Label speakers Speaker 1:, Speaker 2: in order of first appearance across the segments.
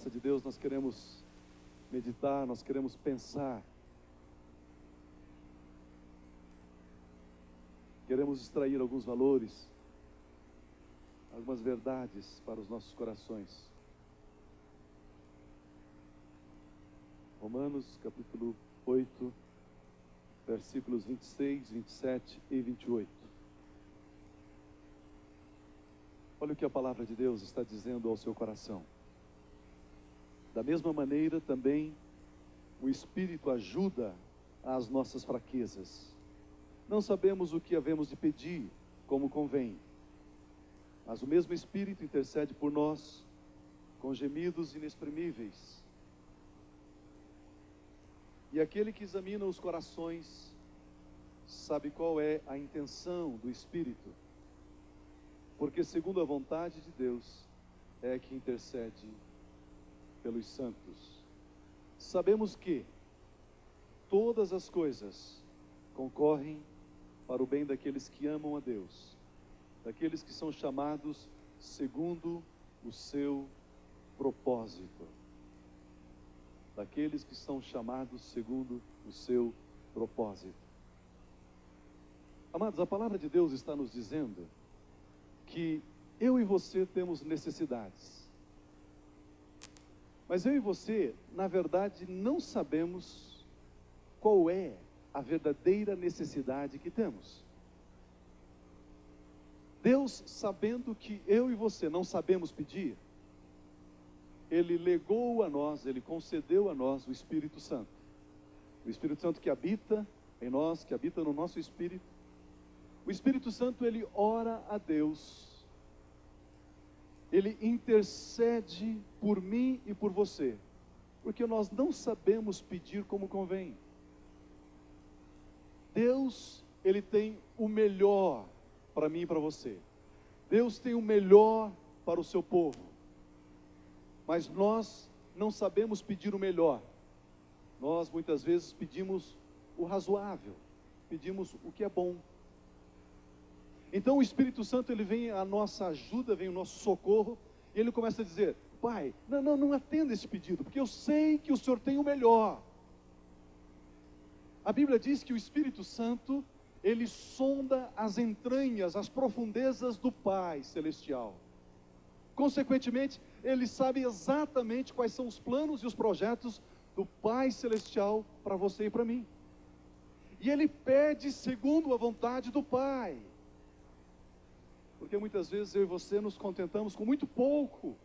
Speaker 1: graça de Deus, nós queremos meditar, nós queremos pensar. Queremos extrair alguns valores, algumas verdades para os nossos corações. Romanos capítulo 8, versículos 26, 27 e 28. Olha o que a palavra de Deus está dizendo ao seu coração. Da mesma maneira também o Espírito ajuda às nossas fraquezas. Não sabemos o que havemos de pedir como convém, mas o mesmo Espírito intercede por nós com gemidos inexprimíveis. E aquele que examina os corações sabe qual é a intenção do Espírito, porque segundo a vontade de Deus é que intercede pelos santos. Sabemos que todas as coisas concorrem para o bem daqueles que amam a Deus, daqueles que são chamados segundo o seu propósito. Daqueles que são chamados segundo o seu propósito. Amados, a palavra de Deus está nos dizendo que eu e você temos necessidades. Mas eu e você, na verdade, não sabemos qual é a verdadeira necessidade que temos. Deus, sabendo que eu e você não sabemos pedir, Ele legou a nós, Ele concedeu a nós o Espírito Santo. O Espírito Santo que habita em nós, que habita no nosso espírito. O Espírito Santo, Ele ora a Deus. Ele intercede por mim e por você, porque nós não sabemos pedir como convém. Deus, Ele tem o melhor para mim e para você. Deus tem o melhor para o seu povo. Mas nós não sabemos pedir o melhor. Nós muitas vezes pedimos o razoável, pedimos o que é bom. Então o Espírito Santo, ele vem à nossa ajuda, vem o nosso socorro, e ele começa a dizer: Pai, não atenda esse pedido, porque eu sei que o Senhor tem o melhor. A Bíblia diz que o Espírito Santo, ele sonda as entranhas, as profundezas do Pai Celestial. Consequentemente, ele sabe exatamente quais são os planos e os projetos do Pai Celestial para você e para mim. E ele pede segundo a vontade do Pai. Porque muitas vezes eu e você nos contentamos com muito pouco.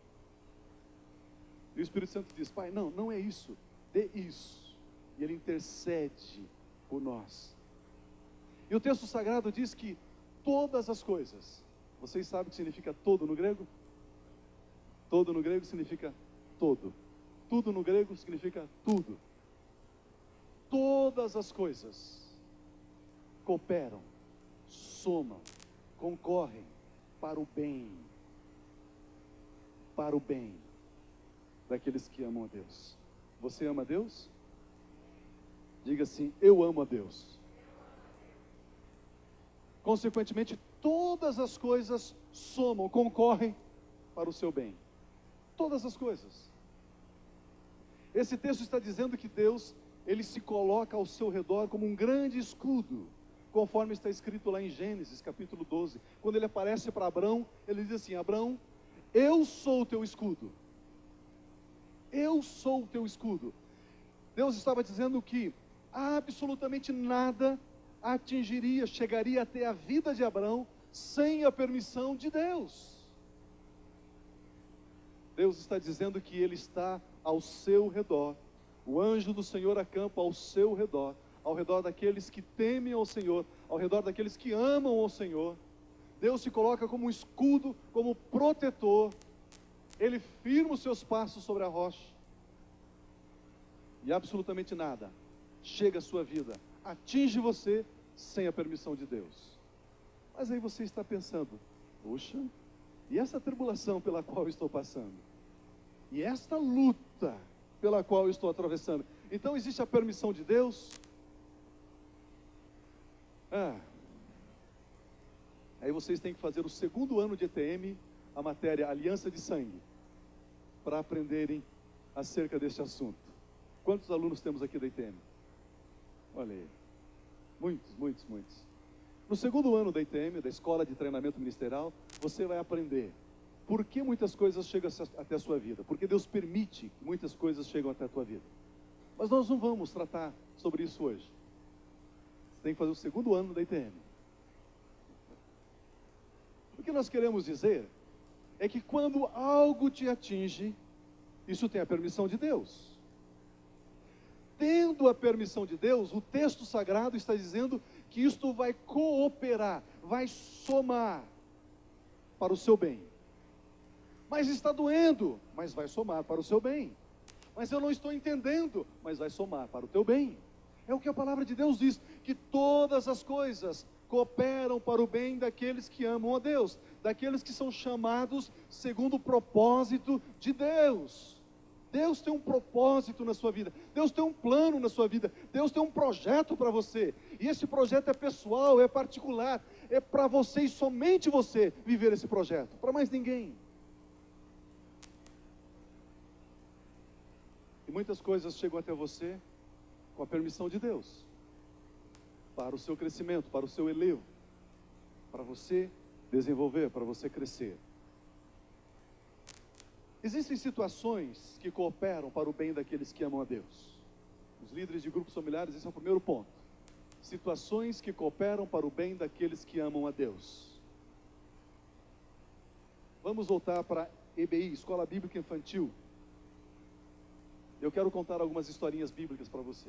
Speaker 1: E o Espírito Santo diz: Pai, não é isso, dê isso. E ele intercede por nós. E o texto sagrado diz que todas as coisas, vocês sabem o que significa todo no grego? Todo no grego significa todo. Tudo no grego significa tudo. Todas as coisas cooperam, somam, concorrem para o bem daqueles que amam a Deus. Você ama a Deus? Diga assim: eu amo a Deus. Consequentemente, todas as coisas somam, concorrem para o seu bem. Todas as coisas. Esse texto está dizendo que Deus, Ele se coloca ao seu redor como um grande escudo, conforme está escrito lá em Gênesis capítulo 12, quando Ele aparece para Abrão, Ele diz assim: Abrão, eu sou o teu escudo. Eu sou o teu escudo. Deus estava dizendo que absolutamente nada atingiria, chegaria até a vida de Abrão sem a permissão de Deus. Deus está dizendo que Ele está ao seu redor. O anjo do Senhor acampa ao seu redor, ao redor daqueles que temem ao Senhor, ao redor daqueles que amam ao Senhor. Deus se coloca como um escudo, como protetor. Ele firma os seus passos sobre a rocha. E absolutamente nada chega à sua vida, atinge você sem a permissão de Deus. Mas aí você está pensando: puxa, e essa tribulação pela qual eu estou passando? E esta luta pela qual eu estou atravessando? Então existe a permissão de Deus? Aí vocês têm que fazer o segundo ano de ETM, a matéria Aliança de Sangue, para aprenderem acerca deste assunto. Quantos alunos temos aqui da ITM? Olha aí. Muitos, muitos, muitos. No segundo ano da ITM, da Escola de Treinamento Ministerial, você vai aprender por que muitas coisas chegam até a sua vida. Porque Deus permite que muitas coisas cheguem até a tua vida. Mas nós não vamos tratar sobre isso hoje. Você tem que fazer o segundo ano da ITM. O que nós queremos dizer é que quando algo te atinge, isso tem a permissão de Deus. Tendo a permissão de Deus, o texto sagrado está dizendo que isto vai cooperar, vai somar para o seu bem. Mas está doendo, mas vai somar para o seu bem. Mas eu não estou entendendo, mas vai somar para o teu bem. É o que a palavra de Deus diz, que todas as coisas cooperam para o bem daqueles que amam a Deus, daqueles que são chamados segundo o propósito de Deus. Deus tem um propósito na sua vida, Deus tem um plano na sua vida, Deus tem um projeto para você, e esse projeto é pessoal, é particular, é para você e somente você viver esse projeto, para mais ninguém. E muitas coisas chegam até você com a permissão de Deus, para o seu crescimento, para o seu elevo, para você desenvolver, para você crescer. Existem situações que cooperam para o bem daqueles que amam a Deus. Os líderes de grupos familiares, esse é o primeiro ponto. Situações que cooperam para o bem daqueles que amam a Deus. Vamos voltar para EBI, Escola Bíblica Infantil. Eu quero contar algumas historinhas bíblicas para você.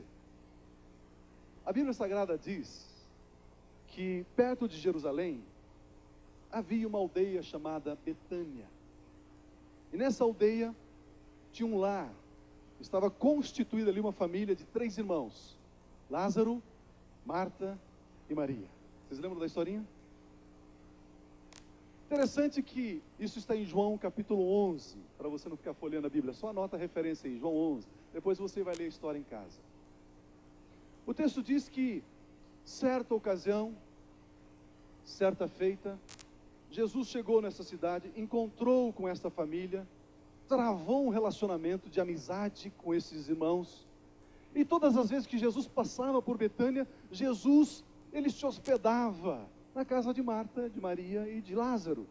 Speaker 1: A Bíblia Sagrada diz que perto de Jerusalém havia uma aldeia chamada Betânia. E nessa aldeia tinha um lar, estava constituída ali uma família de 3 irmãos, Lázaro, Marta e Maria. Vocês lembram da historinha? Interessante que isso está em João capítulo 11, para você não ficar folheando a Bíblia, só anota a referência aí, João 11, depois você vai ler a história em casa. O texto diz que, certa ocasião, certa feita, Jesus chegou nessa cidade, encontrou com esta família, travou um relacionamento de amizade com esses irmãos, e todas as vezes que Jesus passava por Betânia, Jesus, ele se hospedava na casa de Marta, de Maria e de Lázaro.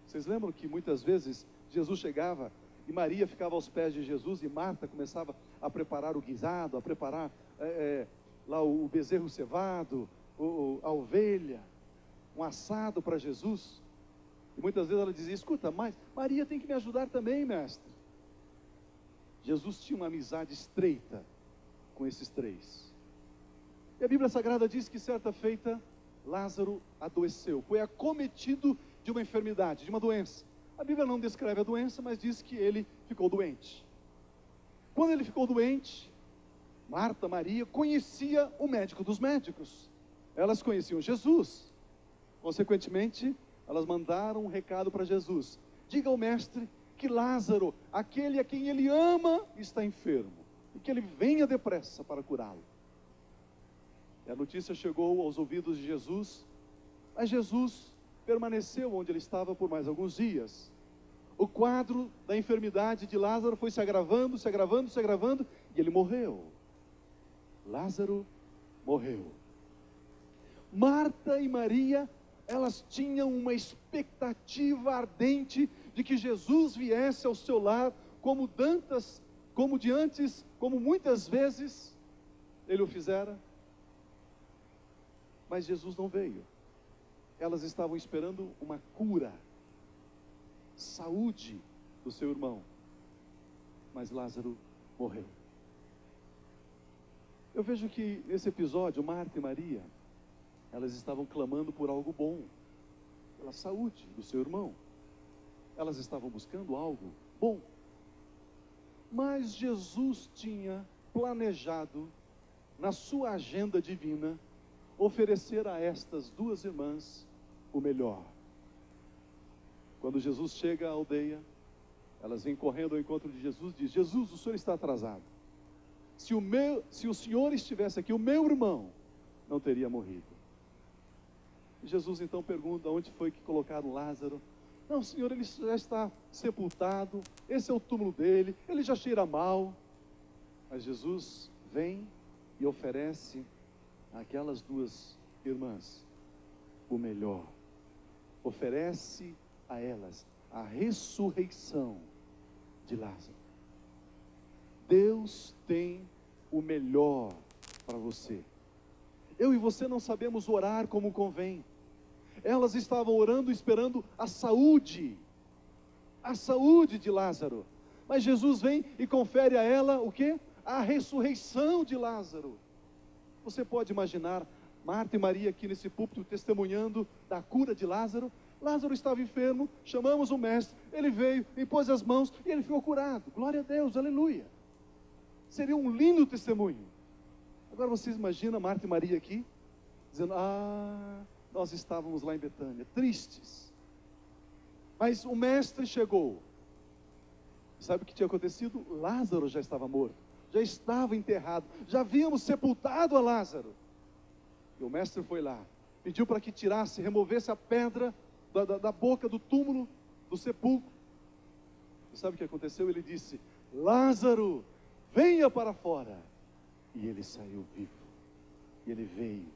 Speaker 1: Vocês lembram que muitas vezes Jesus chegava e Maria ficava aos pés de Jesus e Marta começava a preparar o guisado, a preparar lá o bezerro cevado, a ovelha, um assado para Jesus. E muitas vezes ela dizia: escuta, mas Maria tem que me ajudar também, mestre. Jesus tinha uma amizade estreita com esses 3. E a Bíblia Sagrada diz que certa feita Lázaro adoeceu, foi acometido de uma enfermidade, de uma doença. A Bíblia não descreve a doença, mas diz que ele ficou doente. Quando ele ficou doente, Marta, Maria, conhecia o médico dos médicos. Elas conheciam Jesus. Consequentemente, elas mandaram um recado para Jesus: diga ao mestre que Lázaro, aquele a quem ele ama, está enfermo, e que ele venha depressa para curá-lo. E a notícia chegou aos ouvidos de Jesus, mas Jesus permaneceu onde ele estava por mais alguns dias. O quadro da enfermidade de Lázaro foi se agravando, se agravando, se agravando, e ele morreu. Lázaro morreu. Marta e Maria, elas tinham uma expectativa ardente de que Jesus viesse ao seu lar, como de antes, como muitas vezes ele o fizera. Mas Jesus não veio. Elas estavam esperando uma cura, saúde do seu irmão. Mas Lázaro morreu. Eu vejo que nesse episódio, Marta e Maria, elas estavam clamando por algo bom, pela saúde do seu irmão. Elas estavam buscando algo bom. Mas Jesus tinha planejado, na sua agenda divina, oferecer a estas 2 irmãs o melhor. Quando Jesus chega à aldeia, elas vêm correndo ao encontro de Jesus e dizem: Jesus, o senhor está atrasado. Se o senhor estivesse aqui, o meu irmão não teria morrido. E Jesus então pergunta: onde foi que colocaram Lázaro? Não, Senhor, ele já está sepultado, esse é o túmulo dele, ele já cheira mal. Mas Jesus vem e oferece àquelas duas irmãs o melhor. Oferece a elas a ressurreição de Lázaro. Deus tem o melhor para você. Eu e você não sabemos orar como convém. Elas estavam orando, esperando a saúde de Lázaro. Mas Jesus vem e confere a ela o quê? A ressurreição de Lázaro. Você pode imaginar Marta e Maria aqui nesse púlpito testemunhando da cura de Lázaro? Lázaro estava enfermo, chamamos o mestre, ele veio, impôs as mãos e ele ficou curado. Glória a Deus, aleluia. Seria um lindo testemunho. Agora vocês imaginam Marta e Maria aqui, dizendo, nós estávamos lá em Betânia, tristes. Mas o mestre chegou. Sabe o que tinha acontecido? Lázaro já estava morto, já estava enterrado, já havíamos sepultado a Lázaro. E o mestre foi lá, pediu para que tirasse, removesse a pedra da boca do túmulo, do sepulcro. E sabe o que aconteceu? Ele disse, Lázaro, venha para fora. E ele saiu vivo. E ele veio.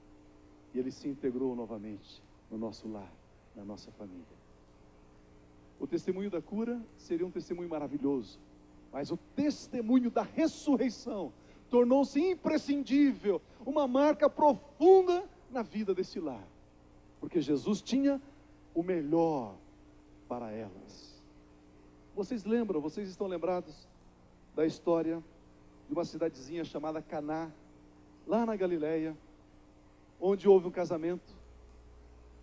Speaker 1: E ele se integrou novamente no nosso lar, na nossa família. O testemunho da cura seria um testemunho maravilhoso. Mas o testemunho da ressurreição tornou-se imprescindível, uma marca profunda na vida desse lar. Porque Jesus tinha o melhor para elas. Vocês lembram, vocês estão lembrados da história de uma cidadezinha chamada Caná, lá na Galileia, onde houve um casamento,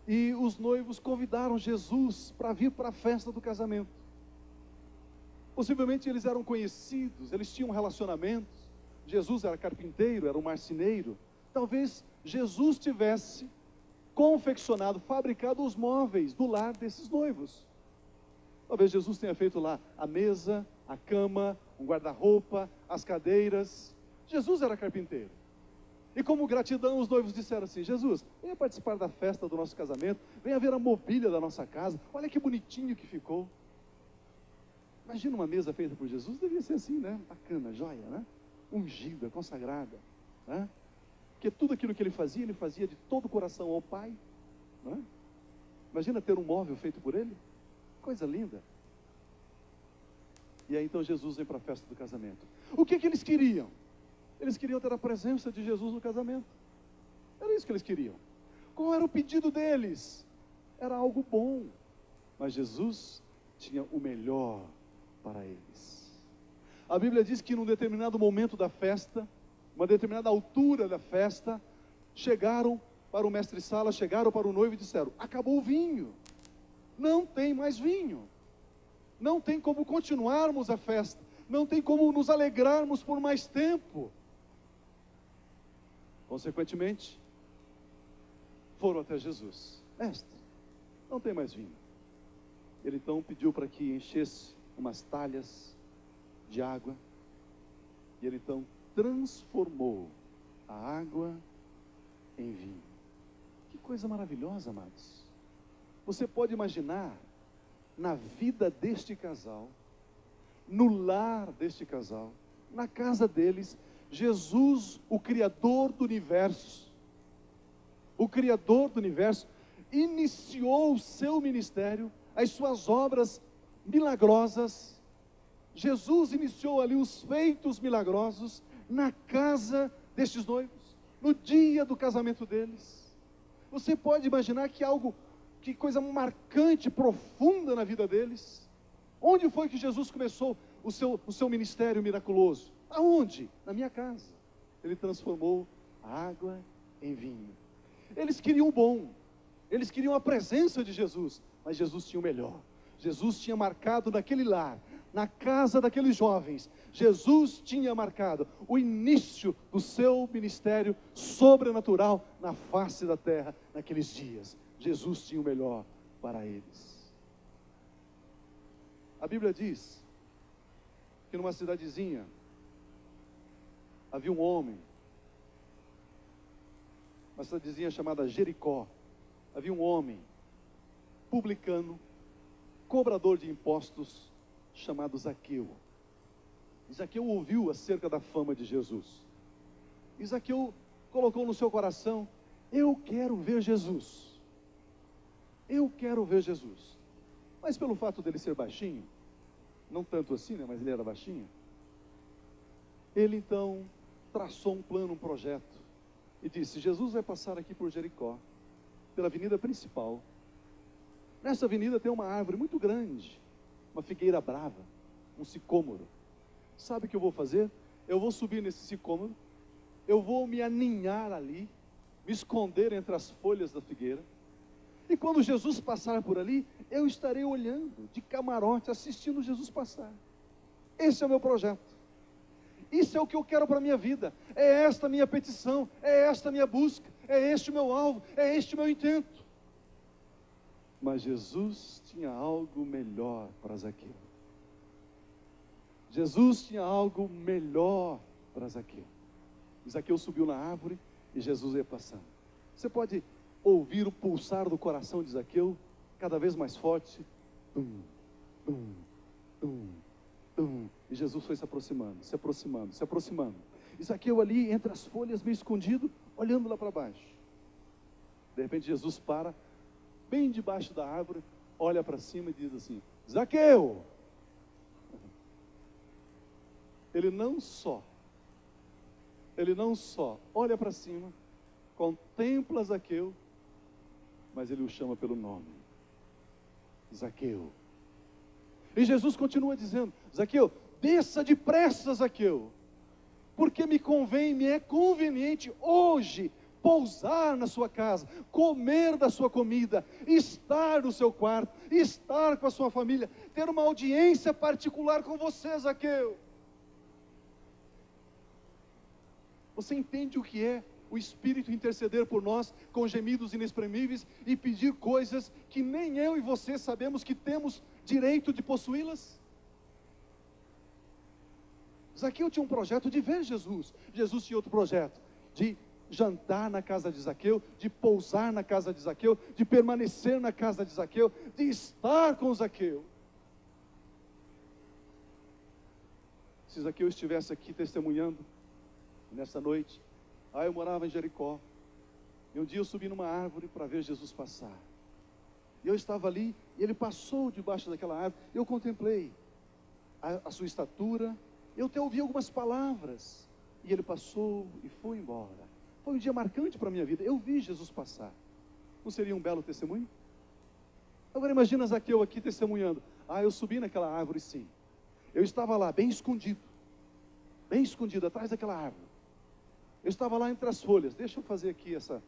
Speaker 1: e os noivos convidaram Jesus para vir para a festa do casamento. Possivelmente eles eram conhecidos, eles tinham relacionamentos. Jesus era carpinteiro, era um marceneiro. Talvez Jesus tivesse confeccionado, fabricado os móveis do lar desses noivos. Talvez Jesus tenha feito lá a mesa, a cama, um guarda-roupa, as cadeiras. Jesus era carpinteiro. E como gratidão, os noivos disseram assim, Jesus, venha participar da festa do nosso casamento, venha ver a mobília da nossa casa, olha que bonitinho que ficou. Imagina uma mesa feita por Jesus, devia ser assim, né? Bacana, joia, né? Ungida, consagrada, né? Porque tudo aquilo que ele fazia de todo o coração ao Pai, né? Imagina ter um móvel feito por ele, coisa linda. E aí então Jesus vem para a festa do casamento. O que eles queriam? Eles queriam ter a presença de Jesus no casamento. Era isso que eles queriam. Qual era o pedido deles? Era algo bom. Mas Jesus tinha o melhor para eles. A Bíblia diz que num determinado momento da festa, uma determinada altura da festa, chegaram para o mestre-sala, chegaram para o noivo e disseram, acabou o vinho. Não tem mais vinho. Não tem como continuarmos a festa. Não tem como nos alegrarmos por mais tempo. Consequentemente, foram até Jesus. Mestre, não tem mais vinho. Ele então pediu para que enchesse umas talhas de água. E ele então transformou a água em vinho. Que coisa maravilhosa, amados. Você pode imaginar na vida deste casal, no lar deste casal, na casa deles, Jesus, o Criador do universo, iniciou o seu ministério, as suas obras milagrosas. Jesus iniciou ali os feitos milagrosos na casa destes noivos, no dia do casamento deles. Você pode imaginar que coisa marcante, profunda na vida deles. Onde foi que Jesus começou o seu ministério miraculoso? Aonde? Na minha casa. Ele transformou a água em vinho. Eles queriam o bom, eles queriam a presença de Jesus, mas Jesus tinha o melhor. Jesus tinha marcado naquele lar, na casa daqueles jovens, Jesus tinha marcado o início do seu ministério sobrenatural na face da terra, naqueles dias. Jesus tinha o melhor para eles. A Bíblia diz que numa cidadezinha havia um homem, uma cidadezinha chamada Jericó. Havia um homem publicano, cobrador de impostos chamado Zaqueu. Zaqueu ouviu acerca da fama de Jesus. E Zaqueu colocou no seu coração: eu quero ver Jesus. Eu quero ver Jesus. Mas pelo fato dele ser baixinho, não tanto assim, né, mas ele era baixinho, ele então traçou um plano, um projeto, e disse: Jesus vai passar aqui por Jericó, pela avenida principal. Nessa avenida tem uma árvore muito grande, uma figueira brava, um sicômoro. Sabe o que eu vou fazer? Eu vou subir nesse sicômoro, eu vou me aninhar ali, me esconder entre as folhas da figueira, e quando Jesus passar por ali, eu estarei olhando de camarote, assistindo Jesus passar. Esse é o meu projeto. Isso é o que eu quero para a minha vida. É esta a minha petição, é esta a minha busca, é este o meu alvo, é este o meu intento. Mas Jesus tinha algo melhor para Zaqueu. Jesus tinha algo melhor para Zaqueu. Zaqueu subiu na árvore e Jesus ia passando. Você pode ouvir o pulsar do coração de Zaqueu cada vez mais forte. Tum, tum, tum, tum. E Jesus foi se aproximando, se aproximando, se aproximando. E Zaqueu ali entre as folhas, meio escondido, olhando lá para baixo. De repente Jesus para, bem debaixo da árvore, olha para cima e diz assim: Zaqueu! Ele não só olha para cima, contempla Zaqueu, mas ele o chama pelo nome: Zaqueu. E Jesus continua dizendo: Zaqueu, desça depressa, Zaqueu, porque me é conveniente hoje pousar na sua casa, comer da sua comida, estar no seu quarto, estar com a sua família, ter uma audiência particular com você, Zaqueu. Você entende o que é o Espírito interceder por nós com gemidos inexprimíveis e pedir coisas que nem eu e você sabemos que temos direito de possuí-las? Zaqueu tinha um projeto de ver Jesus. Jesus tinha outro projeto, de jantar na casa de Zaqueu, de pousar na casa de Zaqueu, de permanecer na casa de Zaqueu, de estar com Zaqueu. Se Zaqueu estivesse aqui testemunhando nessa noite: eu morava em Jericó, e um dia eu subi numa árvore para ver Jesus passar, e eu estava ali, e ele passou debaixo daquela árvore, eu contemplei a sua estatura, eu até ouvi algumas palavras, e ele passou e foi embora. Foi um dia marcante para a minha vida, eu vi Jesus passar. Não seria um belo testemunho? Agora imagina Zaqueu aqui testemunhando: eu subi naquela árvore, sim, eu estava lá bem escondido, atrás daquela árvore. Eu estava lá entre as folhas. Deixa eu fazer aqui essa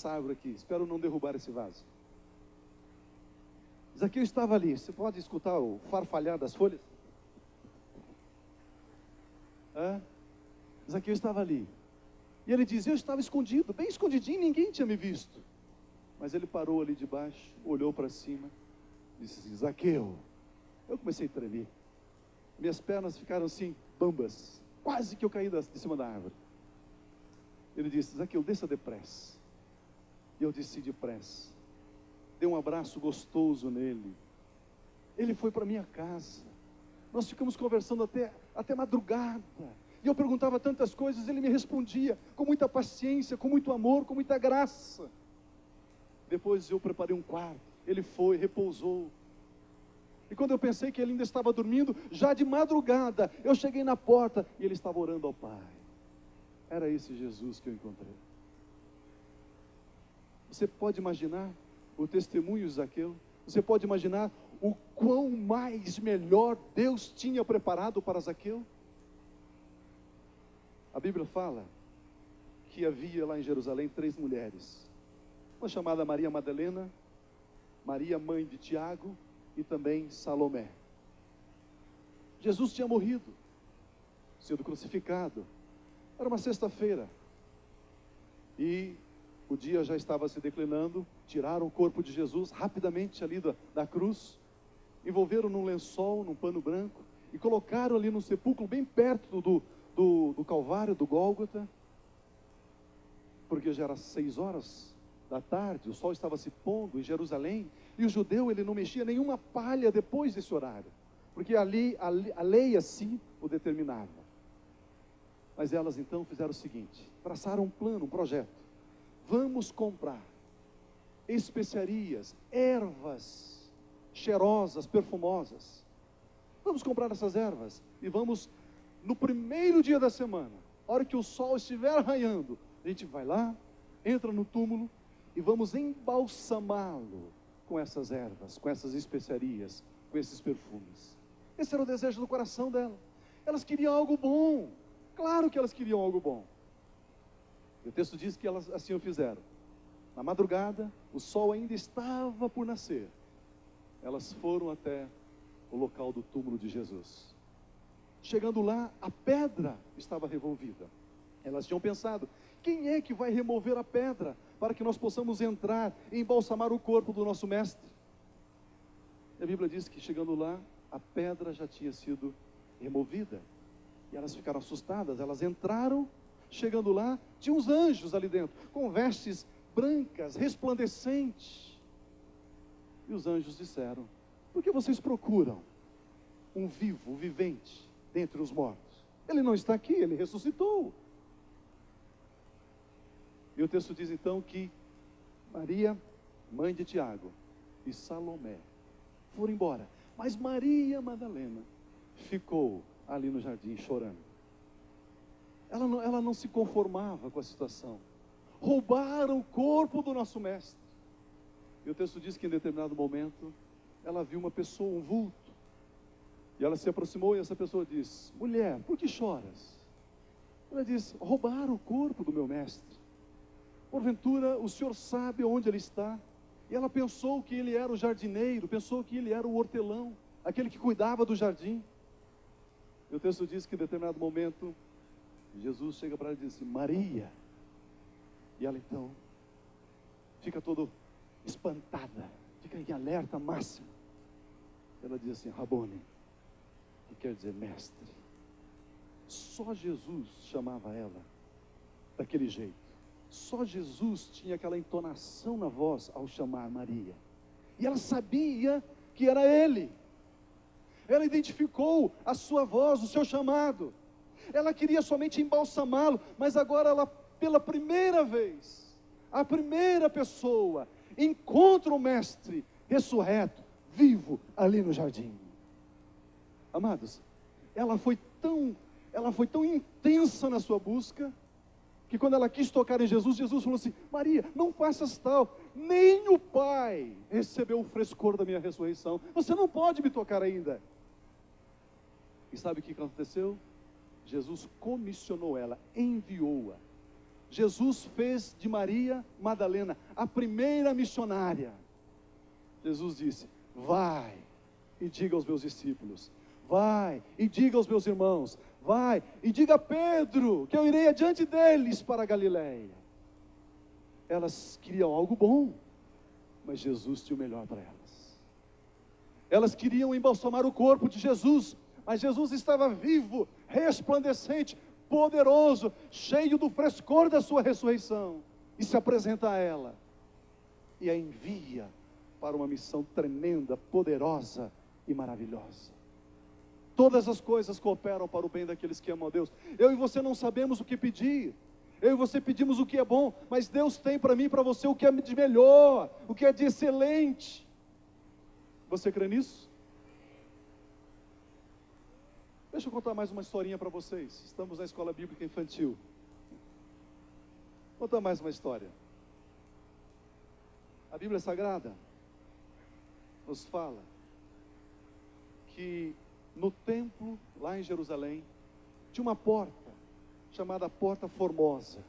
Speaker 1: árvore aqui. Espero não derrubar esse vaso. Zaqueu estava ali. Você pode escutar o farfalhar das folhas? Zaqueu estava ali. E ele diz: eu estava escondido, bem escondidinho, ninguém tinha me visto. Mas ele parou ali debaixo, olhou para cima, disse: Zaqueu. Eu comecei a tremer. Minhas pernas ficaram assim, bambas. Quase que eu caí de cima da árvore. Ele disse: Zaqueu, desça depressa. E eu desci depressa. Dei um abraço gostoso nele. Ele foi para minha casa. Nós ficamos conversando até madrugada. E eu perguntava tantas coisas, ele me respondia com muita paciência, com muito amor, com muita graça. Depois eu preparei um quarto. Ele foi, repousou. E quando eu pensei que ele ainda estava dormindo, já de madrugada, eu cheguei na porta e ele estava orando ao Pai. Era esse Jesus que eu encontrei. Você pode imaginar o testemunho de Zaqueu? Você pode imaginar o quão mais melhor Deus tinha preparado para Zaqueu? A Bíblia fala que havia lá em Jerusalém 3 mulheres. Uma chamada Maria Madalena, Maria mãe de Tiago e também Salomé. Jesus tinha morrido, sido crucificado. Era uma sexta-feira, e o dia já estava se declinando. Tiraram o corpo de Jesus rapidamente ali da cruz, envolveram num lençol, num pano branco, e colocaram ali no sepulcro, bem perto do Calvário, do Gólgota, porque já era 6 horas, da tarde, o sol estava se pondo em Jerusalém, e o judeu ele não mexia nenhuma palha depois desse horário, porque ali a lei assim o determinava. Mas elas então fizeram o seguinte, traçaram um plano, um projeto. Vamos comprar especiarias, ervas cheirosas, perfumosas. Vamos comprar essas ervas e vamos, no primeiro dia da semana, a hora que o sol estiver raiando, a gente vai lá, entra no túmulo e vamos embalsamá-lo com essas ervas, com essas especiarias, com esses perfumes. Esse era o desejo do coração dela. Elas queriam algo bom. Claro que elas queriam algo bom. E o texto diz que elas assim o fizeram. Na madrugada, o sol ainda estava por nascer. Elas foram até o local do túmulo de Jesus. Chegando lá, a pedra estava revolvida. Elas tinham pensado, quem é que vai remover a pedra para que nós possamos entrar e embalsamar o corpo do nosso mestre? E a Bíblia diz que chegando lá, a pedra já tinha sido removida. E elas ficaram assustadas, elas entraram, chegando lá, tinha uns anjos ali dentro, com vestes brancas, resplandecentes. E os anjos disseram, por que vocês procuram um vivo, um vivente, dentre os mortos? Ele não está aqui, ele ressuscitou. E o texto diz então que Maria, mãe de Tiago, e Salomé foram embora. Mas Maria Madalena ficou ali no jardim chorando. Ela não se conformava com a situação. Roubaram o corpo do nosso mestre. E o texto diz que em determinado momento, ela viu uma pessoa, um vulto. E ela se aproximou e essa pessoa disse, mulher, por que choras? Ela disse, roubaram o corpo do meu mestre. Porventura, o senhor sabe onde ele está? E ela pensou que ele era o jardineiro, pensou que ele era o hortelão, aquele que cuidava do jardim. E o texto diz que em determinado momento, Jesus chega para ela e diz assim, Maria. E ela então, fica toda espantada, fica em alerta máximo. Ela diz assim, Rabone, que quer dizer mestre. Só Jesus chamava ela daquele jeito. Só Jesus tinha aquela entonação na voz ao chamar Maria. E ela sabia que era Ele. Ela identificou a sua voz, o seu chamado. Ela queria somente embalsamá-lo, mas agora ela, pela primeira vez, a primeira pessoa, encontra o Mestre ressurreto, vivo, ali no jardim. Amados, ela foi tão intensa na sua busca, que quando ela quis tocar em Jesus, Jesus falou assim, Maria, não faças tal, nem o Pai recebeu o frescor da minha ressurreição, você não pode me tocar ainda. E sabe o que aconteceu? Jesus comissionou ela, enviou-a. Jesus fez de Maria Madalena a primeira missionária. Jesus disse, vai e diga aos meus discípulos, vai e diga aos meus irmãos, vai e diga a Pedro que eu irei adiante deles para a Galileia. Elas queriam algo bom, mas Jesus tinha o melhor para elas. Elas queriam embalsamar o corpo de Jesus, mas Jesus estava vivo, resplandecente, poderoso, cheio do frescor da sua ressurreição, e se apresenta a ela, e a envia para uma missão tremenda, poderosa e maravilhosa. Todas as coisas cooperam para o bem daqueles que amam a Deus. Eu e você não sabemos o que pedir, eu e você pedimos o que é bom, mas Deus tem para mim e para você o que é de melhor, o que é de excelente. Você crê nisso? Deixa eu contar mais uma historinha para vocês. Estamos na escola bíblica infantil. Vou contar mais uma história. A Bíblia Sagrada nos fala que no templo, lá em Jerusalém, tinha uma porta, chamada Porta Formosa.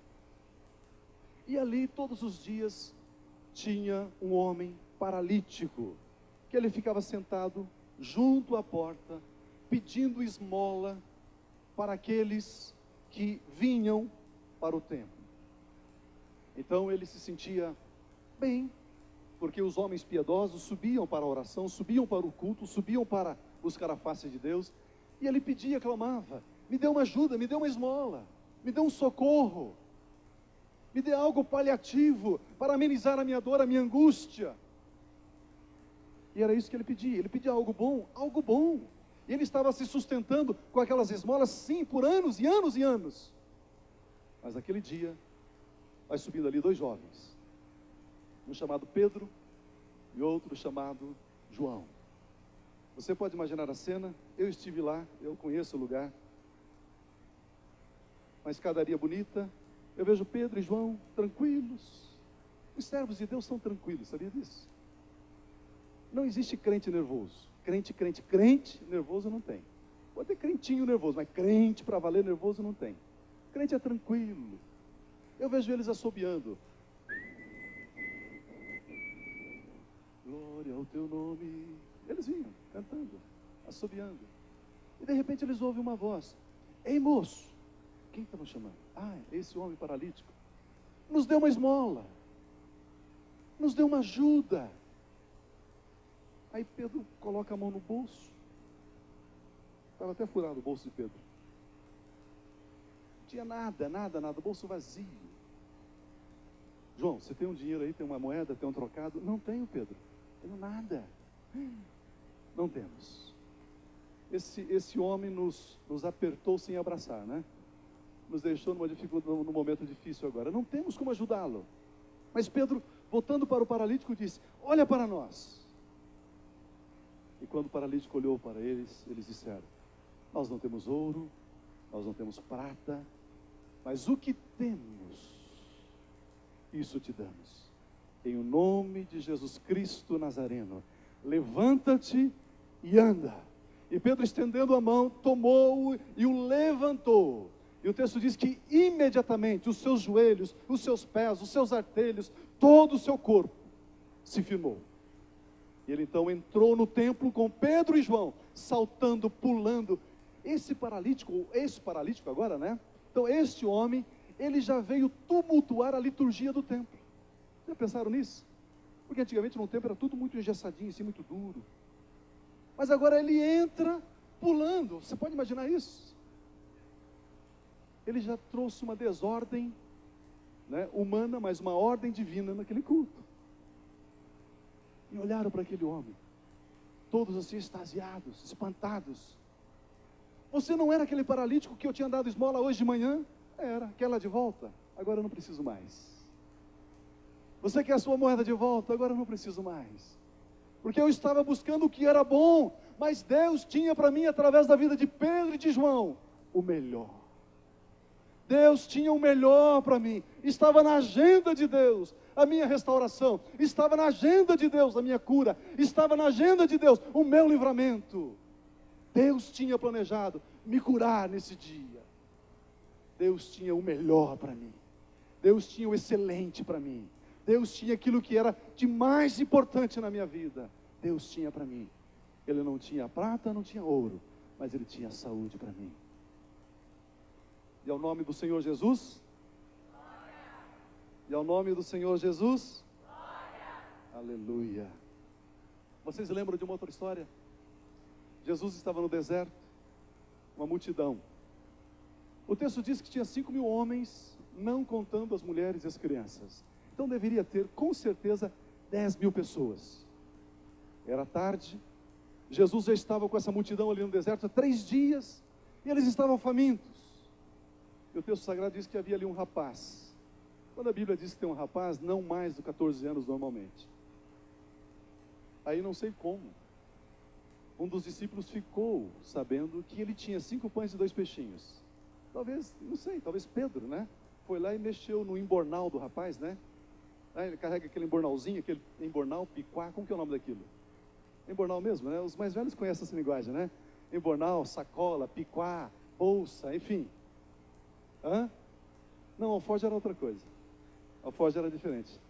Speaker 1: E ali, todos os dias, tinha um homem paralítico, que ele ficava sentado junto à porta, pedindo esmola para aqueles que vinham para o templo. Então ele se sentia bem, porque os homens piedosos subiam para a oração, subiam para o culto, subiam para buscar a face de Deus, e ele pedia, clamava, me dê uma ajuda, me dê uma esmola, me dê um socorro. Me dê algo paliativo para amenizar a minha dor, a minha angústia. E era isso que ele pedia. Ele pedia algo bom, algo bom. E ele estava se sustentando com aquelas esmolas, sim, por anos e anos e anos. Mas naquele dia, vai subindo ali dois jovens. Um chamado Pedro e outro chamado João. Você pode imaginar a cena? Eu estive lá, eu conheço o lugar. Uma escadaria bonita. Eu vejo Pedro e João tranquilos. Os servos de Deus são tranquilos, sabia disso? Não existe crente nervoso. Crente nervoso não tem. Pode ter crentinho nervoso, mas crente para valer nervoso não tem. Crente é tranquilo. Eu vejo eles assobiando. Glória ao teu nome. Eles vinham cantando, assobiando. E de repente eles ouvem uma voz. Ei, moço, quem está nos chamando? Ah, esse homem paralítico. Nos deu uma esmola. Nos deu uma ajuda. Aí Pedro coloca a mão no bolso. Estava até furado o bolso de Pedro. Não tinha nada, bolso vazio. João, você tem um dinheiro aí, tem uma moeda, tem um trocado? Não tenho, Pedro. Tenho nada. Não temos. Esse homem nos apertou sem abraçar, né? Nos deixou numa dificuldade, num momento difícil agora. Não temos como ajudá-lo. Mas Pedro, voltando para o paralítico, disse: olha para nós. E quando o paralítico olhou para eles, eles disseram: nós não temos ouro, nós não temos prata, mas o que temos, isso te damos. Em o nome de Jesus Cristo Nazareno, levanta-te e anda. E Pedro, estendendo a mão, tomou-o e o levantou. E o texto diz que imediatamente os seus joelhos, os seus pés, os seus artelhos, todo o seu corpo se firmou. E ele então entrou no templo com Pedro e João, saltando, pulando. Esse paralítico agora, né? Então este homem, ele já veio tumultuar a liturgia do templo. Já pensaram nisso? Porque antigamente no templo era tudo muito engessadinho, assim, muito duro. Mas agora ele entra pulando. Você pode imaginar isso? Ele já trouxe uma desordem, né, humana, mas uma ordem divina naquele culto. E olharam para aquele homem, todos assim extasiados, espantados. Você não era aquele paralítico que eu tinha dado esmola hoje de manhã? Era, quer ela de volta? Agora eu não preciso mais. Você quer a sua moeda de volta? Agora eu não preciso mais. Porque eu estava buscando o que era bom, mas Deus tinha para mim, através da vida de Pedro e de João, o melhor. Deus tinha o melhor para mim. Estava na agenda de Deus a minha restauração. Estava na agenda de Deus a minha cura. Estava na agenda de Deus o meu livramento. Deus tinha planejado me curar nesse dia. Deus tinha o melhor para mim. Deus tinha o excelente para mim. Deus tinha aquilo que era de mais importante na minha vida. Deus tinha para mim. Ele não tinha prata, não tinha ouro, mas Ele tinha saúde para mim. E ao nome do Senhor Jesus? Glória. E ao nome do Senhor Jesus? Glória. Aleluia. Vocês lembram de uma outra história? Jesus estava no deserto, uma multidão. O texto diz que tinha 5.000 homens, não contando as mulheres e as crianças. Então deveria ter, com certeza, 10.000 pessoas. Era tarde, Jesus já estava com essa multidão ali no deserto há 3 dias, e eles estavam famintos. E o texto sagrado diz que havia ali um rapaz. Quando a Bíblia diz que tem um rapaz, não mais de 14 anos normalmente. Aí não sei como, um dos discípulos ficou sabendo que ele tinha 5 pães e 2 peixinhos. Talvez, não sei, talvez Pedro, né? Foi lá e mexeu no embornal do rapaz, né? Aí ele carrega aquele embornalzinho, aquele embornal, piquá, como que é o nome daquilo? Embornal mesmo, né? Os mais velhos conhecem essa linguagem, né? Embornal, sacola, piquá, bolsa, enfim. Hã? Não, alforje era outra coisa. Alforje era diferente.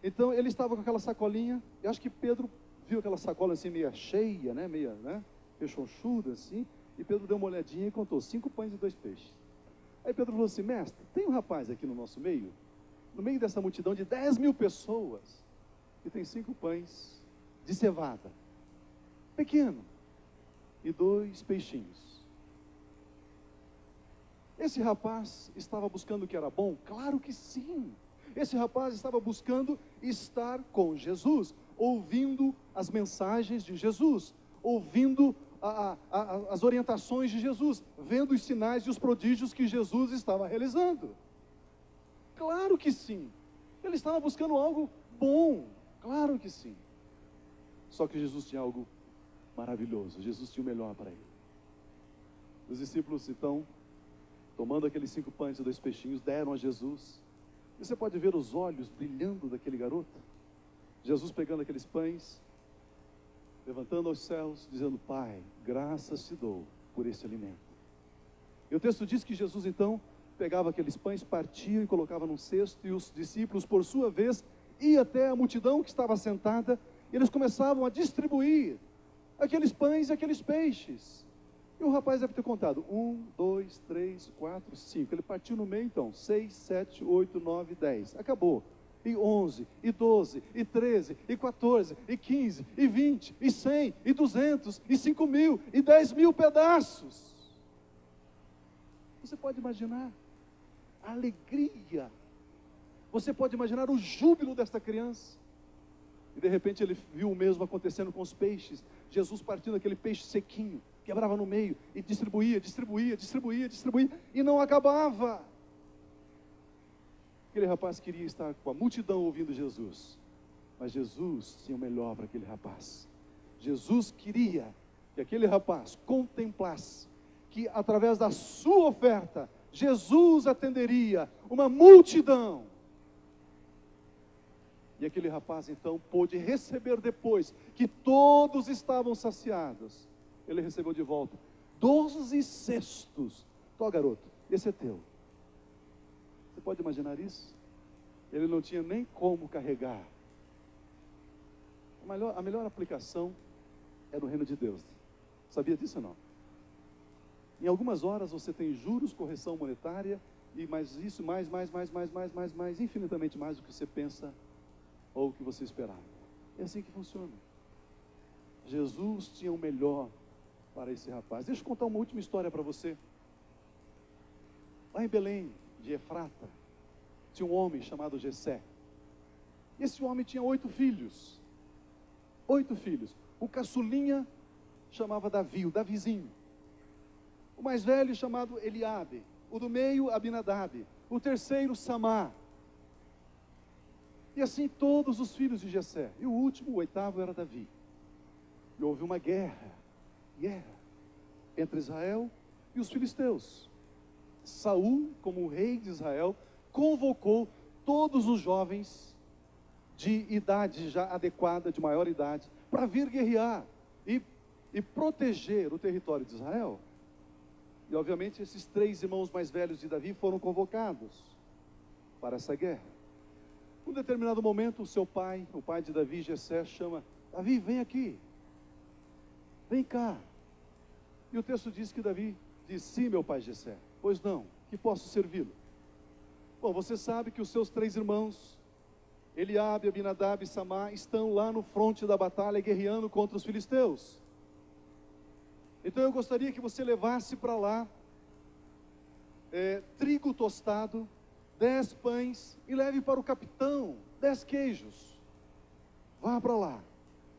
Speaker 1: Então ele estava com aquela sacolinha, eu acho que Pedro viu aquela sacola assim meio cheia, né? Meia, né? Peixonchuda assim, e Pedro deu uma olhadinha e contou 5 pães e 2 peixes. Aí Pedro falou assim: mestre, tem um rapaz aqui no nosso meio, no meio dessa multidão de 10.000 pessoas, que tem 5 pães de cevada, pequeno, e 2 peixinhos. Esse rapaz estava buscando o que era bom? Claro que sim. Esse rapaz estava buscando estar com Jesus, ouvindo as mensagens de Jesus, ouvindo as orientações de Jesus, vendo os sinais e os prodígios que Jesus estava realizando. Claro que sim. Ele estava buscando algo bom, claro que sim. Só que Jesus tinha algo maravilhoso, Jesus tinha o melhor para ele. Os discípulos então, tomando aqueles 5 pães e 2 peixinhos, deram a Jesus. E você pode ver os olhos brilhando daquele garoto. Jesus pegando aqueles pães, levantando aos céus, dizendo: Pai, graças te dou por esse alimento. E o texto diz que Jesus então pegava aqueles pães, partia e colocava num cesto, e os discípulos, por sua vez, iam até a multidão que estava sentada, e eles começavam a distribuir aqueles pães e aqueles peixes. E o rapaz deve ter contado: 1, 2, 3, 4, 5. Ele partiu no meio então, 6, 7, 8, 9, 10. Acabou. E 11, e 12, e 13, e 14, e 15, e 20, e 100, e 200, e 5.000, e 10.000 pedaços. Você pode imaginar a alegria, você pode imaginar o júbilo desta criança. E de repente ele viu o mesmo acontecendo com os peixes. Jesus partindo aquele peixe sequinho, quebrava no meio e distribuía, e não acabava. Aquele rapaz queria estar com a multidão ouvindo Jesus, mas Jesus tinha o melhor para aquele rapaz. Jesus queria que aquele rapaz contemplasse que através da sua oferta, Jesus atenderia uma multidão. E aquele rapaz então pôde receber, depois que todos estavam saciados, ele recebeu de volta 12 cestos. Tó, garoto, esse é teu. Você pode imaginar isso? Ele não tinha nem como carregar. A melhor aplicação é no reino de Deus. Sabia disso ou não? Em algumas horas você tem juros, correção monetária, e mais isso, mais, infinitamente mais do que você pensa ou o que você esperava. É assim que funciona. Jesus tinha o melhor para esse rapaz. Deixa eu contar uma última história para você. Lá em Belém, de Efrata, tinha um homem chamado Jessé. Esse homem tinha 8 filhos. 8 filhos. O caçulinha chamava Davi, o Davizinho. O mais velho chamado Eliabe. O do meio, Abinadab. O terceiro, Samá. E assim todos os filhos de Jessé. E o último, o 8º, era Davi. E houve uma guerra entre Israel e os filisteus. Saul, como rei de Israel, convocou todos os jovens de idade já adequada, de maior idade, para vir guerrear e proteger o território de Israel. E obviamente esses 3 irmãos mais velhos de Davi foram convocados para essa guerra. Num determinado momento, o seu pai, o pai de Davi, Jessé, chama: Davi, vem aqui, vem cá. E o texto diz que Davi diz: sim, meu pai Jessé. Pois não, que posso servi-lo? Bom, você sabe que os seus 3 irmãos, Eliabe, Abinadab e Samá, estão lá no fronte da batalha guerreando contra os filisteus. Então eu gostaria que você levasse para lá trigo tostado, 10 pães, e leve para o capitão 10 queijos. Vá para lá.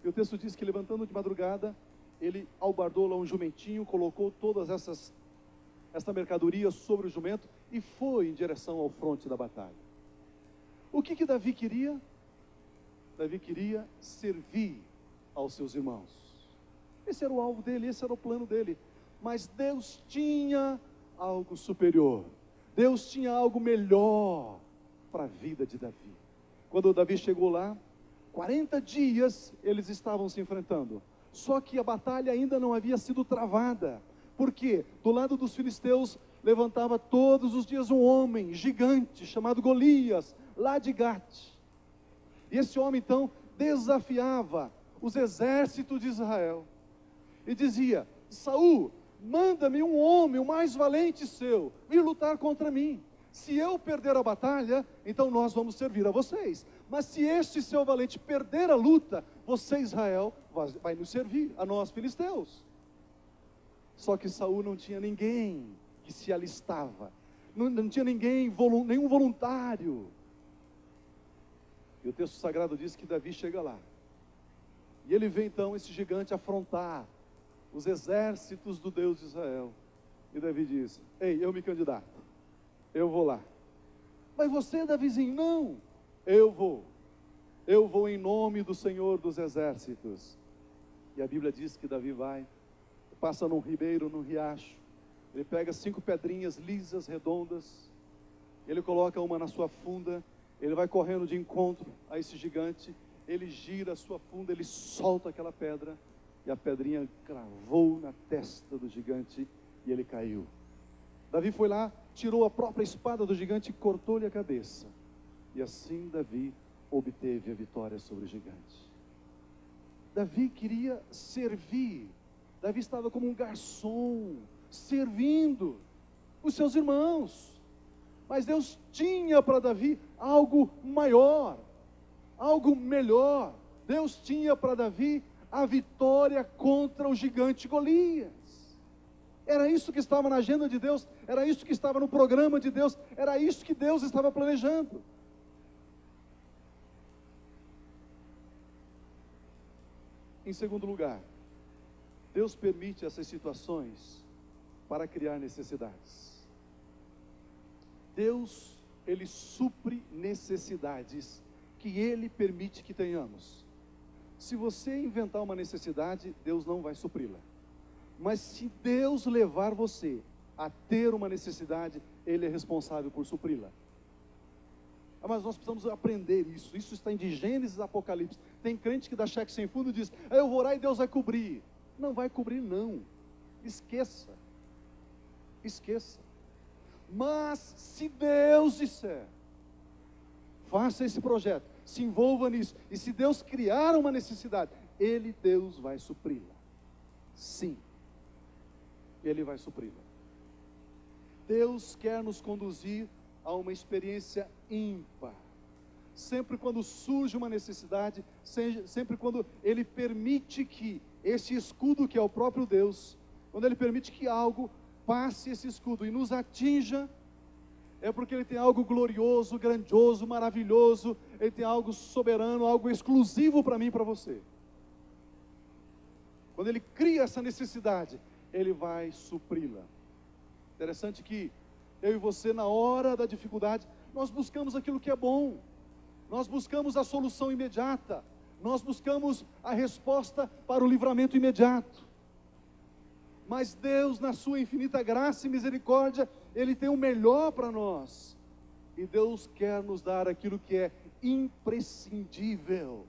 Speaker 1: E o texto diz que, levantando de madrugada, ele albardou lá um jumentinho, colocou todas esta mercadoria sobre o jumento e foi em direção ao fronte da batalha. O que Davi queria? Davi queria servir aos seus irmãos. Esse era o alvo dele, esse era o plano dele. Mas Deus tinha algo superior. Deus tinha algo melhor para a vida de Davi. Quando Davi chegou lá, 40 dias eles estavam se enfrentando. Só que a batalha ainda não havia sido travada. Porque do lado dos filisteus levantava todos os dias um homem gigante chamado Golias, lá de Gate. E esse homem então desafiava os exércitos de Israel. E dizia: Saul, manda-me um homem, o mais valente seu, vir lutar contra mim. Se eu perder a batalha, então nós vamos servir a vocês. Mas se este seu valente perder a luta, você, Israel, vai nos servir, a nós filisteus. Só que Saul não tinha ninguém que se alistava. Não tinha nenhum voluntário. E o texto sagrado diz que Davi chega lá. E ele vê então esse gigante afrontar os exércitos do Deus de Israel. E Davi diz: ei, eu me candidato, eu vou lá. Mas você, Davizinho, não, eu vou em nome do Senhor dos exércitos. E a Bíblia diz que Davi vai, passa num ribeiro, num riacho, ele pega 5 pedrinhas lisas, redondas, ele coloca uma na sua funda, ele vai correndo de encontro a esse gigante, ele gira a sua funda, ele solta aquela pedra, e a pedrinha cravou na testa do gigante, e ele caiu. Davi foi lá, tirou a própria espada do gigante e cortou-lhe a cabeça, e assim Davi obteve a vitória sobre o gigante. Davi queria servir, Davi estava como um garçom, servindo os seus irmãos, mas Deus tinha para Davi algo maior, algo melhor. Deus tinha para Davi a vitória contra o gigante Golias. Era isso que estava na agenda de Deus, era isso que estava no programa de Deus, era isso que Deus estava planejando. Em segundo lugar, Deus permite essas situações para criar necessidades. Deus, Ele supre necessidades que Ele permite que tenhamos. Se você inventar uma necessidade, Deus não vai supri-la. Mas se Deus levar você a ter uma necessidade, Ele é responsável por supri-la. Mas nós precisamos aprender isso. Isso está em Gênesis e Apocalipse. Tem crente que dá cheque sem fundo e diz: eu vou orar e Deus vai cobrir. Não vai cobrir, não. Esqueça. Esqueça. Mas se Deus disser, faça esse projeto, se envolva nisso, e se Deus criar uma necessidade, Deus vai supri-la. Sim, Ele vai supri-la. Deus quer nos conduzir a uma experiência ímpar. Sempre quando surge uma necessidade, sempre quando Ele permite que esse escudo, que é o próprio Deus, quando Ele permite que algo passe esse escudo e nos atinja, é porque Ele tem algo glorioso, grandioso, maravilhoso, Ele tem algo soberano, algo exclusivo para mim e para você. Quando Ele cria essa necessidade, Ele vai supri-la. Interessante que eu e você, na hora da dificuldade, nós buscamos aquilo que é bom, nós buscamos a solução imediata, nós buscamos a resposta para o livramento imediato. Mas Deus, na sua infinita graça e misericórdia, Ele tem o melhor para nós. E Deus quer nos dar aquilo que é imprescindível.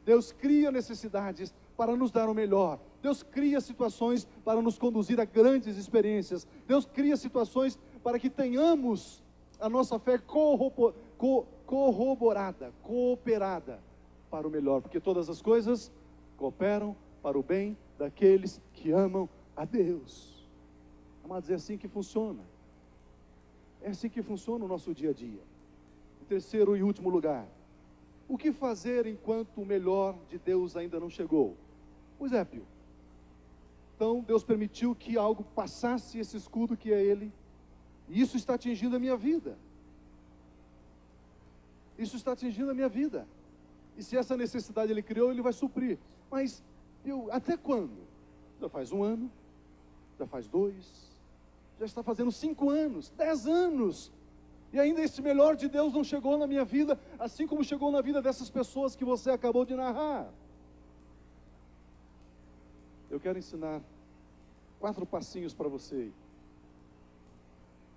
Speaker 1: Deus cria necessidades para nos dar o melhor. Deus cria situações para nos conduzir a grandes experiências. Deus cria situações para que tenhamos a nossa fé corroborada, cooperada para o melhor. Porque todas as coisas cooperam para o bem daqueles que amam a Deus. Amados, é assim que funciona. É assim que funciona o nosso dia a dia. Em terceiro e último lugar, o que fazer enquanto o melhor de Deus ainda não chegou? Pois é, Pio. Então Deus permitiu que algo passasse esse escudo que é Ele, e isso está atingindo a minha vida. Isso está atingindo a minha vida. E se essa necessidade Ele criou, Ele vai suprir. Mas, até quando? Já faz 1 ano, já faz 2, já está fazendo 5 anos, 10 anos, e ainda esse melhor de Deus não chegou na minha vida, assim como chegou na vida dessas pessoas que você acabou de narrar. Eu quero ensinar 4 passinhos para você.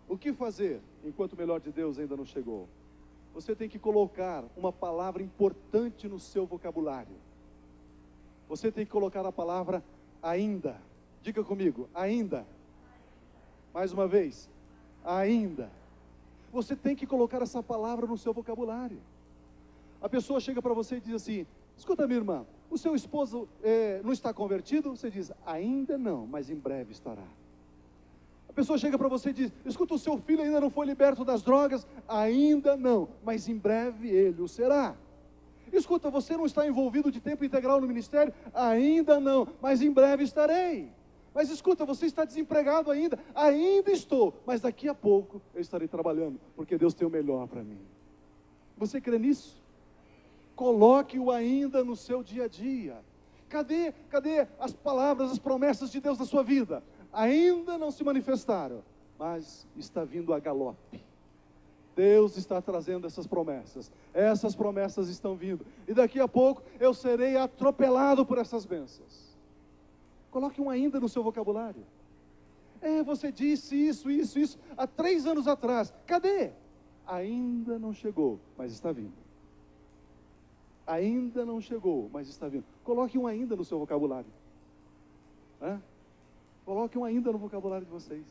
Speaker 1: O que fazer enquanto o melhor de Deus ainda não chegou? Você tem que colocar uma palavra importante no seu vocabulário. Você tem que colocar a palavra ainda. Diga comigo, ainda. Mais uma vez, ainda. Você tem que colocar essa palavra no seu vocabulário. A pessoa chega para você e diz assim: escuta, minha irmã, o seu esposo não está convertido? Você diz: ainda não, mas em breve estará. A pessoa chega para você e diz: escuta, o seu filho ainda não foi liberto das drogas? Ainda não, mas em breve ele o será. Escuta, você não está envolvido de tempo integral no ministério? Ainda não, mas em breve estarei. Mas escuta, você está desempregado ainda. Ainda estou, mas daqui a pouco eu estarei trabalhando, porque Deus tem o melhor para mim. Você crê nisso? Coloque o ainda no seu dia a dia. Cadê as palavras, as promessas de Deus na sua vida? Ainda não se manifestaram, mas está vindo a galope. Deus está trazendo essas promessas estão vindo, e daqui a pouco eu serei atropelado por essas bênçãos. Coloque um ainda no seu vocabulário. Você disse isso há 3 anos atrás, cadê? Ainda não chegou, mas está vindo. Ainda não chegou, mas está vindo. Coloque um ainda no seu vocabulário. Coloque um ainda no vocabulário de vocês.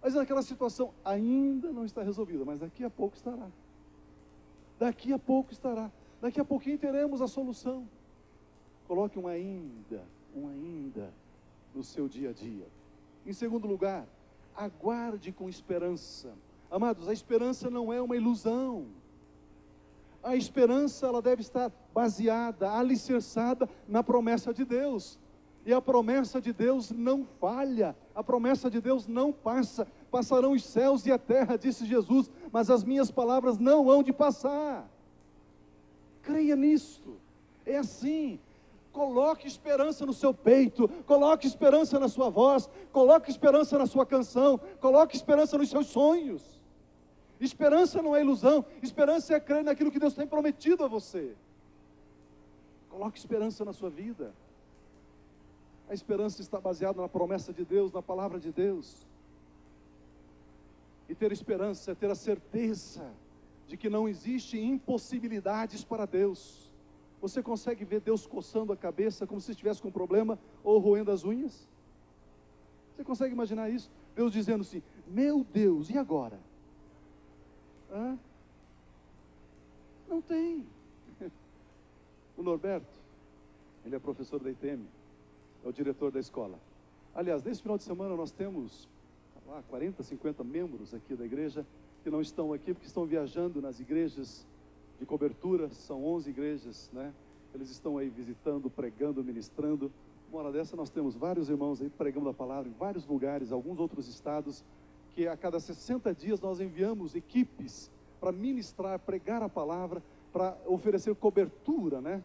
Speaker 1: Mas naquela situação ainda não está resolvida, mas daqui a pouco estará. Daqui a pouco estará. Daqui a pouquinho teremos a solução. Coloque um ainda no seu dia a dia. Em segundo lugar, aguarde com esperança. Amados, a esperança não é uma ilusão. A esperança, ela deve estar baseada, alicerçada na promessa de Deus. E a promessa de Deus não falha, a promessa de Deus não passa. Passarão os céus e a terra, disse Jesus, mas as minhas palavras não hão de passar. Creia nisto. É assim. Coloque esperança no seu peito, coloque esperança na sua voz, coloque esperança na sua canção, coloque esperança nos seus sonhos. Esperança não é ilusão, esperança é crer naquilo que Deus tem prometido a você. Coloque esperança na sua vida. A esperança está baseada na promessa de Deus, na palavra de Deus. E ter esperança é ter a certeza de que não existe impossibilidades para Deus. Você consegue ver Deus coçando a cabeça como se estivesse com um problema ou roendo as unhas? Você consegue imaginar isso? Deus dizendo assim, meu Deus, e agora? Não tem. O Norberto, ele é professor da ITM, é o diretor da escola. Aliás, nesse final de semana nós temos 40, 50 membros aqui da igreja que não estão aqui porque estão viajando nas igrejas de cobertura. São 11 igrejas, né? Eles estão aí visitando, pregando, ministrando. Uma hora dessa nós temos vários irmãos aí pregando a palavra em vários lugares, alguns outros estados, que a cada 60 dias nós enviamos equipes para ministrar, pregar a palavra, para oferecer cobertura, né?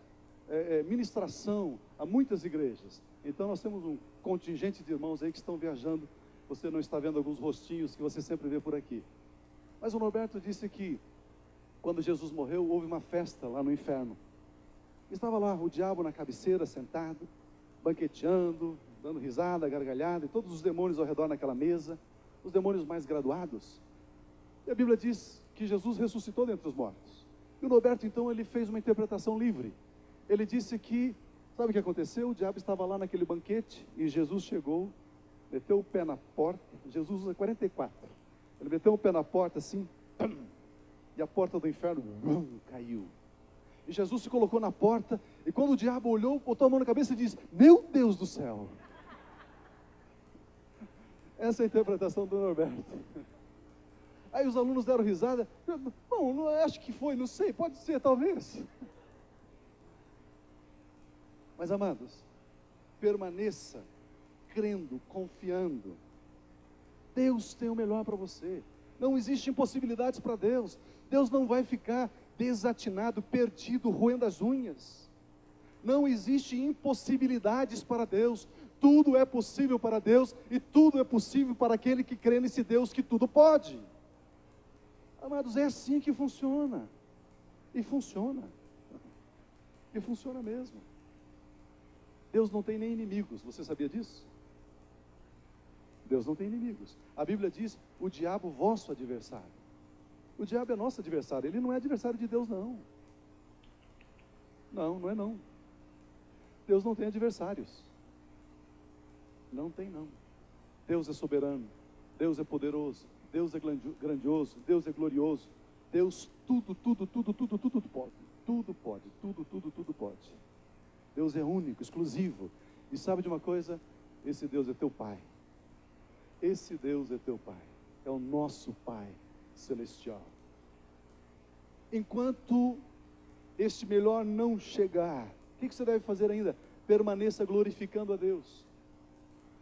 Speaker 1: Ministração a muitas igrejas. Então nós temos um contingente de irmãos aí que estão viajando. Você não está vendo alguns rostinhos que você sempre vê por aqui. Mas o Norberto disse que quando Jesus morreu, houve uma festa lá no inferno. Estava lá o diabo na cabeceira, sentado, banqueteando, dando risada, gargalhada, e todos os demônios ao redor naquela mesa, os demônios mais graduados. E a Bíblia diz que Jesus ressuscitou dentre os mortos. E o Norberto, então, ele fez uma interpretação livre. Ele disse que, sabe o que aconteceu? O diabo estava lá naquele banquete, e Jesus chegou, meteu o pé na porta. Jesus usa 44. Ele meteu o pé na porta assim, e a porta do inferno caiu. E Jesus se colocou na porta, e quando o diabo olhou, botou a mão na cabeça e disse, meu Deus do céu. Essa é a interpretação do Norberto. Aí os alunos deram risada. Bom, não acho que foi, não sei, pode ser, talvez. Mas, amados, permaneça crendo, confiando. Deus tem o melhor para você. Não existe impossibilidades para Deus. Deus não vai ficar desatinado, perdido, roendo as unhas. Não existe impossibilidades para Deus. Tudo é possível para Deus e tudo é possível para aquele que crê nesse Deus que tudo pode. Amados, é assim que funciona. E funciona. E funciona mesmo. Deus não tem nem inimigos. Você sabia disso? Deus não tem inimigos. A Bíblia diz, o diabo vosso adversário. O diabo é nosso adversário. Ele não é adversário de Deus, não. Não é não. Deus não tem adversários. Não tem não. Deus é soberano. Deus é poderoso. Deus é grandioso. Deus é glorioso. Deus tudo pode. Tudo pode. Deus é único, exclusivo. E sabe de uma coisa? Esse Deus é teu Pai. Esse Deus é teu Pai. É o nosso Pai celestial. Enquanto este melhor não chegar, o que você deve fazer ainda? Permaneça glorificando a Deus.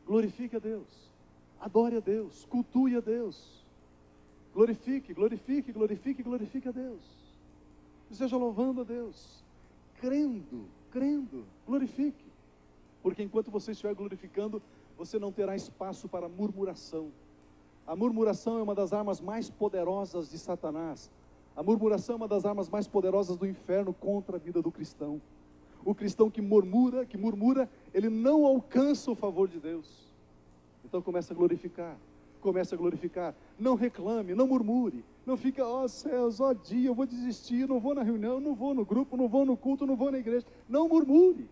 Speaker 1: Glorifique a Deus, adore a Deus, cultue a Deus, glorifique, glorifique, glorifique, glorifique a Deus, esteja louvando a Deus, crendo, glorifique, porque enquanto você estiver glorificando, você não terá espaço para murmuração. A murmuração é uma das armas mais poderosas de Satanás. A murmuração é uma das armas mais poderosas do inferno contra a vida do cristão. O cristão que murmura, ele não alcança o favor de Deus. Então começa a glorificar, não reclame, não murmure, não fica, ó céus, ó dia, eu vou desistir, não vou na reunião, não vou no grupo, não vou no culto, não vou na igreja. Não murmure.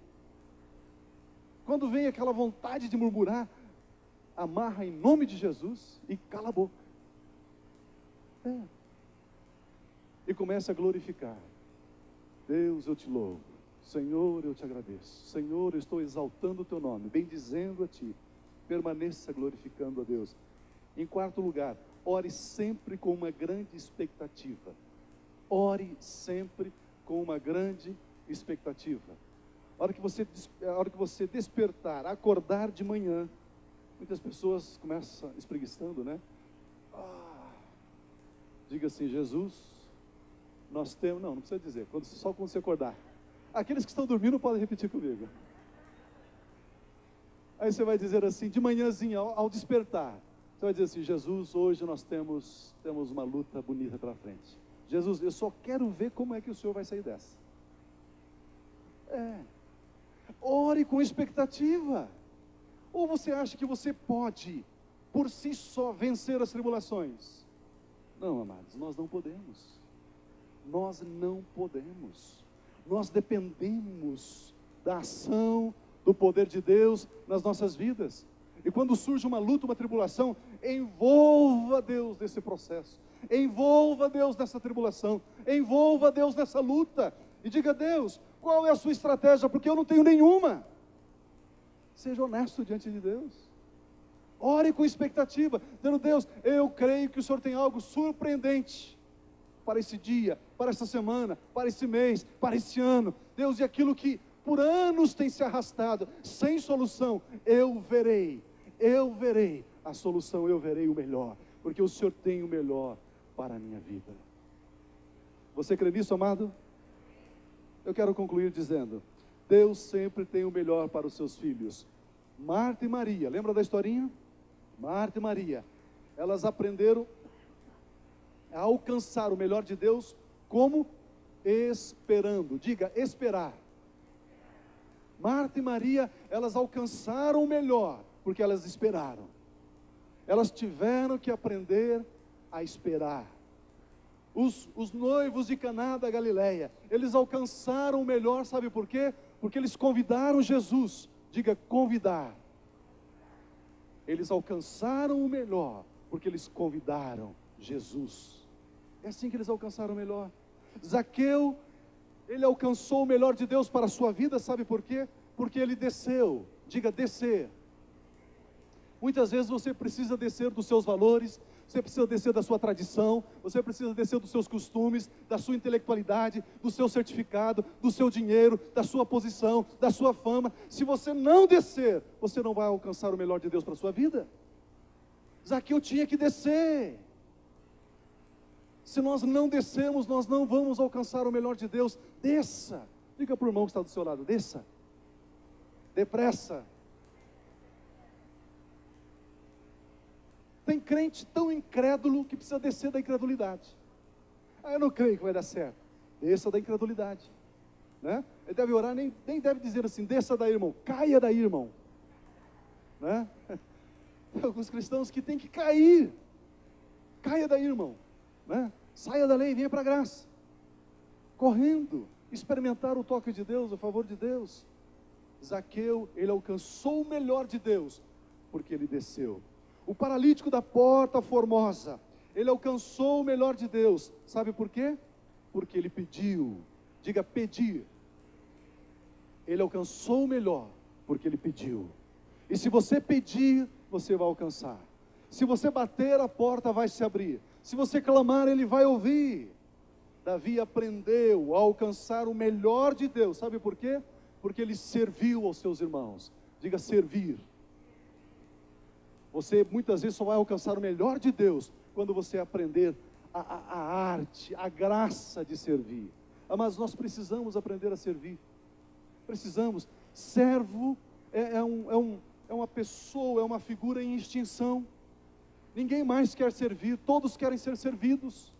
Speaker 1: Quando vem aquela vontade de murmurar, amarra em nome de Jesus e cala a boca. E começa a glorificar. Deus, eu te louvo. Senhor, eu te agradeço. Senhor, eu estou exaltando o teu nome, bendizendo a ti. Permaneça glorificando a Deus. Em quarto lugar, ore sempre com uma grande expectativa. Ore sempre com uma grande expectativa. A hora que você despertar, acordar de manhã, muitas pessoas começam espreguiçando, né? Diga assim, Jesus, nós temos... Não precisa dizer, só quando você acordar. Aqueles que estão dormindo podem repetir comigo. Aí você vai dizer assim, de manhãzinha, ao despertar, você vai dizer assim, Jesus, hoje nós temos uma luta bonita pela frente. Jesus, eu só quero ver como é que o Senhor vai sair dessa. Ore com expectativa. Ou você acha que você pode, por si só, vencer as tribulações? Não, amados, nós não podemos. Nós não podemos. Nós dependemos da ação, do poder de Deus nas nossas vidas. E quando surge uma luta, uma tribulação, envolva Deus nesse processo. Envolva Deus nessa tribulação. Envolva Deus nessa luta. E diga a Deus, qual é a sua estratégia? Porque eu não tenho nenhuma. Seja honesto diante de Deus. Ore com expectativa, dizendo, Deus, eu creio que o Senhor tem algo surpreendente para esse dia, para essa semana, para esse mês, para esse ano. Deus, e aquilo que por anos tem se arrastado, sem solução, eu verei a solução, eu verei o melhor, porque o Senhor tem o melhor para a minha vida. Você crê nisso, amado? Eu quero concluir dizendo, Deus sempre tem o melhor para os seus filhos. Marta e Maria, lembra da historinha? Marta e Maria, elas aprenderam a alcançar o melhor de Deus, como? Esperando, diga, esperar. Marta e Maria, elas alcançaram o melhor, porque elas esperaram. Elas tiveram que aprender a esperar. Os noivos de Caná da Galileia, eles alcançaram o melhor, sabe por quê? Porque eles convidaram Jesus, diga, convidar. Eles alcançaram o melhor, porque eles convidaram Jesus. É assim que eles alcançaram o melhor. Zaqueu, ele alcançou o melhor de Deus para a sua vida, sabe por quê? Porque ele desceu, diga descer. Muitas vezes você precisa descer dos seus valores, você precisa descer da sua tradição, você precisa descer dos seus costumes, da sua intelectualidade, do seu certificado, do seu dinheiro, da sua posição, da sua fama. Se você não descer, você não vai alcançar o melhor de Deus para a sua vida. Zaqueu tinha que descer. Se nós não descermos, nós não vamos alcançar o melhor de Deus. Desça. Diga para o irmão que está do seu lado, desça. Depressa. Tem crente tão incrédulo que precisa descer da incredulidade. Eu não creio que vai dar certo. Desça da incredulidade, né? Ele deve orar, nem deve dizer assim, desça daí, irmão. Caia daí, irmão, né? Tem alguns cristãos que tem que cair. Caia daí, irmão, né? Saia da lei e venha para a graça. Correndo, experimentar o toque de Deus, o favor de Deus. Zaqueu, ele alcançou o melhor de Deus, porque ele desceu. O paralítico da porta formosa, ele alcançou o melhor de Deus, sabe por quê? Porque ele pediu, diga pedir. Ele alcançou o melhor, porque ele pediu. E se você pedir, você vai alcançar. Se você bater, a porta vai se abrir. Se você clamar, ele vai ouvir. Davi aprendeu a alcançar o melhor de Deus, sabe por quê? Porque ele serviu aos seus irmãos. Diga servir. Você muitas vezes só vai alcançar o melhor de Deus quando você aprender a arte, a graça de servir. Mas nós precisamos aprender a servir. Precisamos. Servo é uma pessoa, é uma figura em extinção. Ninguém mais quer servir, todos querem ser servidos.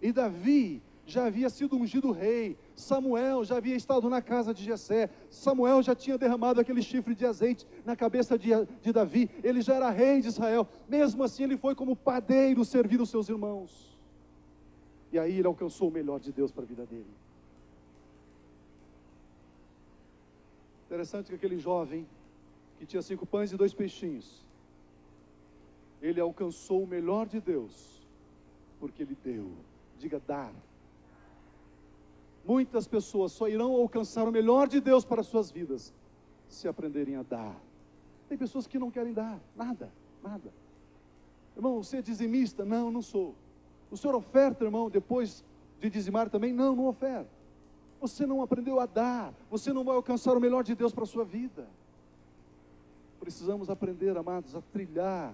Speaker 1: E Davi já havia sido ungido rei, Samuel já havia estado na casa de Jessé, Samuel já tinha derramado aquele chifre de azeite na cabeça de Davi, ele já era rei de Israel, mesmo assim ele foi como padeiro servir os seus irmãos, e aí ele alcançou o melhor de Deus para a vida dele. Interessante que aquele jovem, que tinha 5 pães e 2 peixinhos, ele alcançou o melhor de Deus, porque ele deu. Diga, dar. Muitas pessoas só irão alcançar o melhor de Deus para as suas vidas, se aprenderem a dar. Tem pessoas que não querem dar, nada. Irmão, você é dizimista? Não, não sou. O senhor oferta, irmão, depois de dizimar também? Não, não oferta. Você não aprendeu a dar, você não vai alcançar o melhor de Deus para a sua vida. Precisamos aprender, amados, a trilhar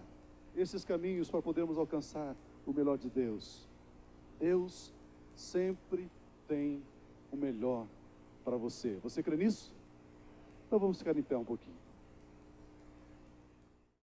Speaker 1: esses caminhos para podermos alcançar o melhor de Deus. Deus sempre tem o melhor para você. Você crê nisso? Então vamos ficar em pé um pouquinho.